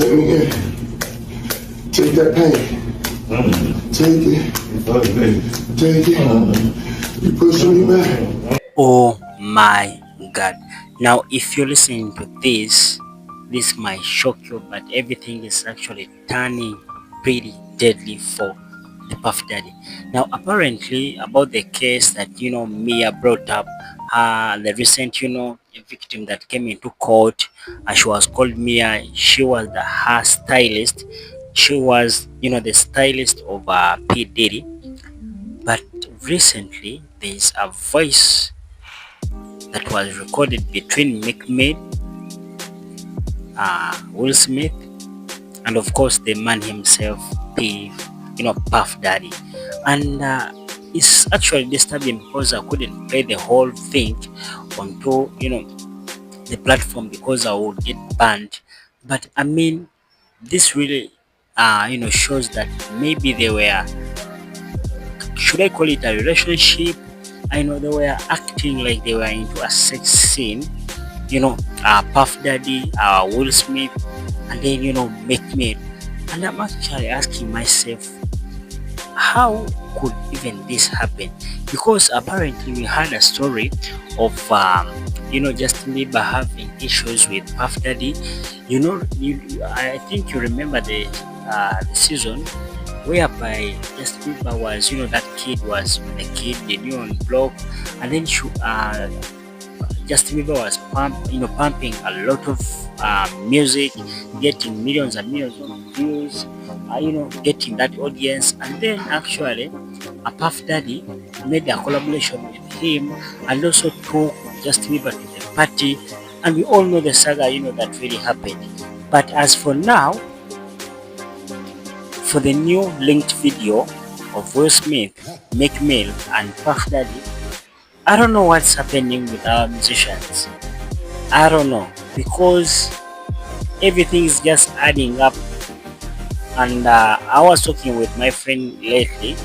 Let me get it. Take that pain. Take it. Take it. You pushing me back. Oh my God. Now, if you're listening to this might shock you, but everything is actually turning pretty deadly for the Puff Daddy. Now, apparently, about the case that, Mia brought up, the recent, victim that came into court, she was called Mia. She was the her stylist. She was, the stylist of P. Diddy. But recently, there is a voice that was recorded between Meek Mill, Will Smith, and of course the man himself, Puff Daddy. And it's actually disturbing because I couldn't play the whole thing onto, the platform because I would get banned. But I mean, this really, shows that maybe they were, should I call it a relationship? I know they were acting like they were into a sex scene, Puff Daddy, Will Smith, and then, Meek Mill. And I'm actually asking myself, how could even this happen? Because apparently we had a story of, Justin Bieber having issues with Puff Daddy. I think you remember the season whereby Justin Bieber was, that kid was the kid, the new on block, and then Justin Bieber was pumping a lot of music, getting millions and millions of views, getting that audience, and then actually, Puff Daddy made a collaboration with him and also took Justin Bieber to the party, and we all know the saga, that really happened. But as for now, for the new linked video of Will Smith, Meek Mill, and Puff Daddy, I don't know what's happening with our musicians. I don't know, because everything is just adding up. And I was talking with my friend lately.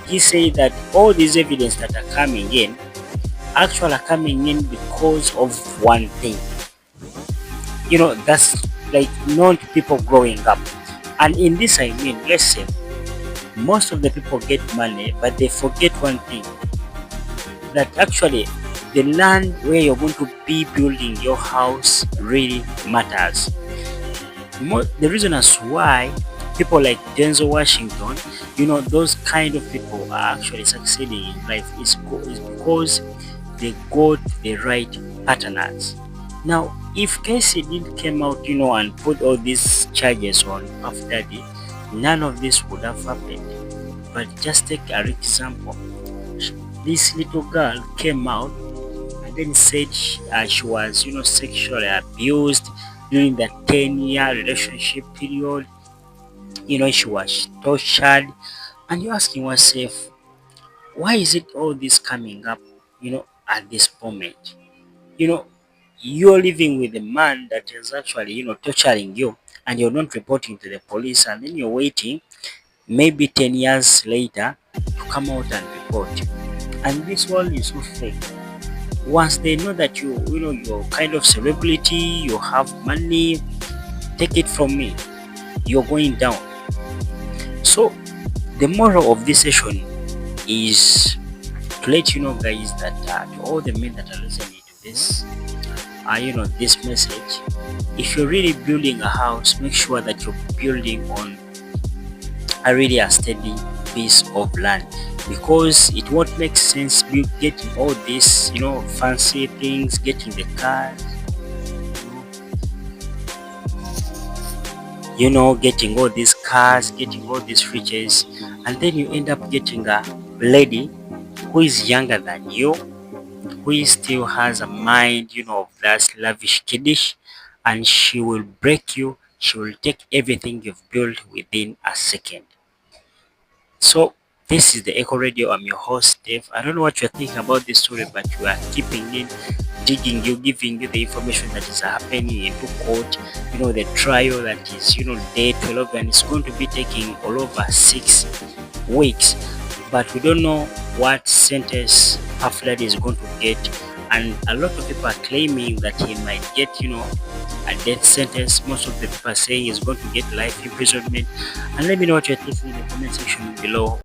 He said that all these evidence that are coming in actually are coming in because of one thing. That's like known to people growing up. And in this I mean, let's say most of the people get money, but they forget one thing, that actually the land where you're going to be building your house really matters. The reason as why people like Denzel Washington, those kind of people are actually succeeding in life is because they got the right partners. Now, if Casey didn't came out, and put all these charges on Puff Daddy, none of this would have happened. But just take an example. This little girl came out and then said she was, sexually abused during the 10-year relationship period. She was tortured. And you're asking yourself, why is it all this coming up, at this moment? You're living with a man that is actually, torturing you, and you're not reporting to the police, and then you're waiting maybe 10 years later to come out and report. And this world is so fake. Once they know that you're kind of celebrity, you have money, take it from me, you're going down. So the moral of this session is to let you know, guys, that to all the men that are listening to this, this message, if you're really building a house, make sure that you're building on a steady piece of land, because it won't make sense getting all this, fancy things, getting the cars, getting all these cars, getting all these riches, and then you end up getting a lady who is younger than you, who still has a mind, of that lavish kiddish, and she will break you. She will take everything you've built within a second. So this is the Echo Radio. I'm your host, Dave. I don't know what you're thinking about this story, but we are keeping it, digging you, giving you the information that is happening into court. The trial that is, day 12, and it's going to be taking all over 6 weeks. But we don't know what sentence Puff Daddy is going to get, and a lot of people are claiming that he might get, a death sentence. Most of the people are saying he's going to get life imprisonment. And let me know what you're thinking in the comment section below.